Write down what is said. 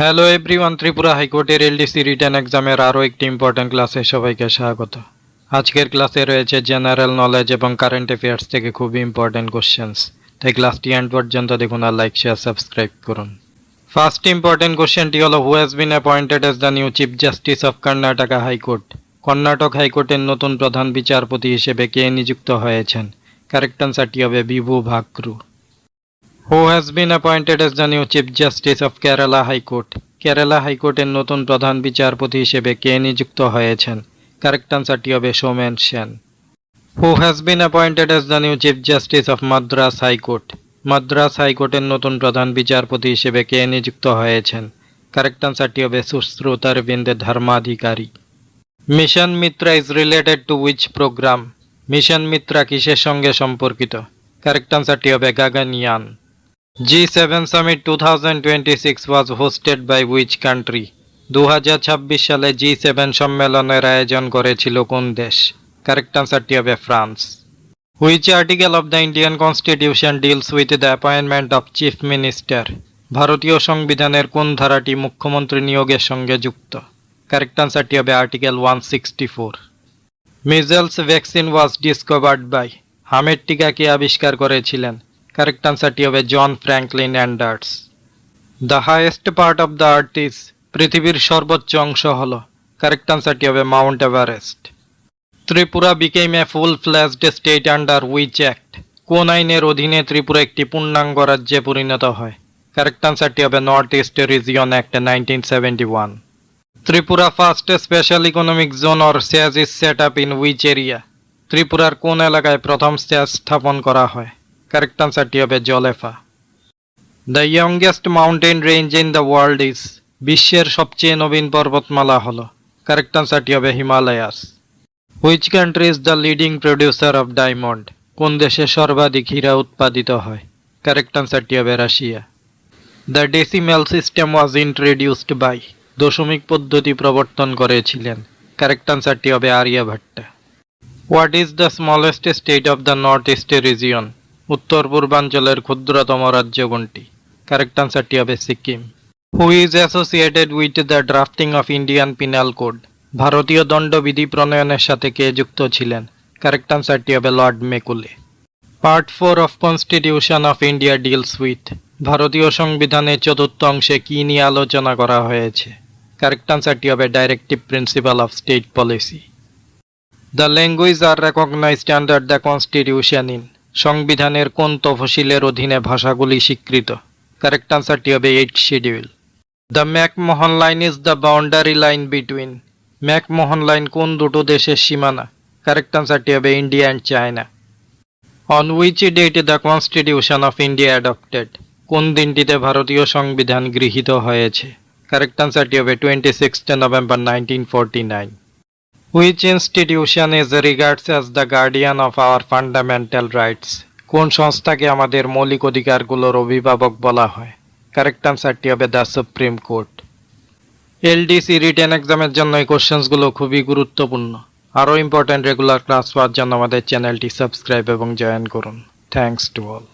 Hello everyone, Tripura হাইকোর্টের LDC written এক্সামের আরও একটি ইম্পর্ট্যান্ট ক্লাসে সবাইকে স্বাগত। আজকের ক্লাসে রয়েছে জেনারেল নলেজ এবং কারেন্ট অ্যাফেয়ার্স থেকে খুবই ইম্পর্ট্যান্ট কোশ্চেন্স, তাই ক্লাসটি এন্ড পর্যন্ত দেখুন আর লাইক শেয়ার সাবস্ক্রাইব করুন। ফার্স্ট ইম্পর্ট্যান্ট কোশ্চেনটি হলো, who has been appointed as the new chief justice of Karnataka high court? Karnataka হাইকোর্টের নতুন প্রধান বিচারপতি হিসেবে কে নিযুক্ত হয়েছেন? কারেক্ট আনসারটি হবে বিভু ভাকরু। Who has been appointed as the new Chief Justice of Kerala High Court? Kerala হাইকোর্টের নতুন প্রধান বিচারপতি হিসেবে কে নিযুক্ত হয়েছেন? কারেক্ট আনসারটি হবে Somen Sen. Who has been appointed as the new Chief Justice of Madras High Court? Madras হাইকোর্টের নতুন প্রধান বিচারপতি হিসেবে কে নিযুক্ত হয়েছেন? কারেক্ট আনসারটি হবে Sushrut Arvind Dharmadhikari. Mission Mitra is related to which programme? Mission Mitra কিসের সঙ্গে সম্পর্কিত? কারেক্ট আনসারটি হবে গাগনয়ান। G7 Summit 2026 was hosted by which country? 2026 সালে G7 সম্মেলনের আয়োজন করেছিল কোন দেশ? কারেক্ট আনসারটি হবে France. Which article of the Indian Constitution deals with the appointment of Chief Minister? ভারতীয় সংবিধানের কোন ধারাটি মুখ্যমন্ত্রী নিয়োগের সঙ্গে যুক্ত? কারেক্ট আনসারটি হবে article 164। Measles vaccine was discovered by? হামের টিকা কে আবিষ্কার করেছিলেন? কারেক্ট আনসারটি হবে John Franklin Enders. The highest part of the earth is? পৃথিবীর সর্বোচ্চ অংশ হল? কারেক্ট আনসারটি হবে Mount Everest. Tripura became a full fledged state under which act? কোন আইনের অধীনে ত্রিপুরা একটি পূর্ণাঙ্গ রাজ্যে পরিণত হয়? কারেক্ট আনসারটি হবে north east region act 1971। Tripura first special economic zone or says is set up in which area? ত্রিপুরার কোন এলাকায় প্রথম সেজ স্থাপন করা হয়? কারেক্ট আনসারটি হবে জলেফা। The youngest mountain range in the world is? বিশ্বের সবচেয়ে নবীন পর্বতমালা হলো? কারেক্ট আনসারটি হবে Himalayas. Which country is the leading producer of diamond? কোন দেশে সর্বাধিক হীরা উৎপাদিত হয়? কারেক্ট আনসারটি হবে Russia. The decimal system was introduced by? দশমিক পদ্ধতি প্রবর্তন করেছিলেন? কারেক্ট আনসারটি হবে Aryabhata. What is the smallest state of the north east region? উত্তর পূর্বাঞ্চলের ক্ষুদ্রতম রাজ্য কোনটি? কারেক্ট আনসারটি হবে Sikkim. Who is associated with the drafting of Indian penal code? ভারতীয় দণ্ডবিধি প্রণয়নের সাথে কে যুক্ত ছিলেন? কারেক্ট আনসারটি হবে Lord Macaulay. Part 4 of constitution of India deals with? ভারতীয় সংবিধানের চতুর্থ অংশে কি নিয়ে আলোচনা করা হয়েছে? কারেক্ট আনসারটি হবে directive principal of state policy. The language are recognised under the constitution in? সংবিধানের কোন তফসিলের অধীনে ভাষাগুলি স্বীকৃত? কারেক্ট আনসারটি হবে 8th schedule. The McMahon line is the boundary line between? McMahon line কোন দুটো দেশের সীমানা? কারেক্ট আনসারটি হবে India and China. On which date the constitution of India adopted? কোন দিনটিতে ভারতীয় সংবিধান গৃহীত হয়েছে? কারেক্ট আনসারটি হবে 26th November 1949। Which institution is regards as the guardian of our fundamental rights? কোন সংস্থাকে আমাদের মৌলিক অধিকারগুলোর অভিভাবক বলা হয়? কারেক্ট আনসারটি হবে the supreme court. LDC written এক্সামের জন্য এই কোশ্চেন্সগুলো খুবই গুরুত্বপূর্ণ। আরও ইম্পর্ট্যান্ট রেগুলার ক্লাস পাওয়ার জন্য আমাদের চ্যানেলটি সাবস্ক্রাইব এবং জয়েন করুন। Thanks to all.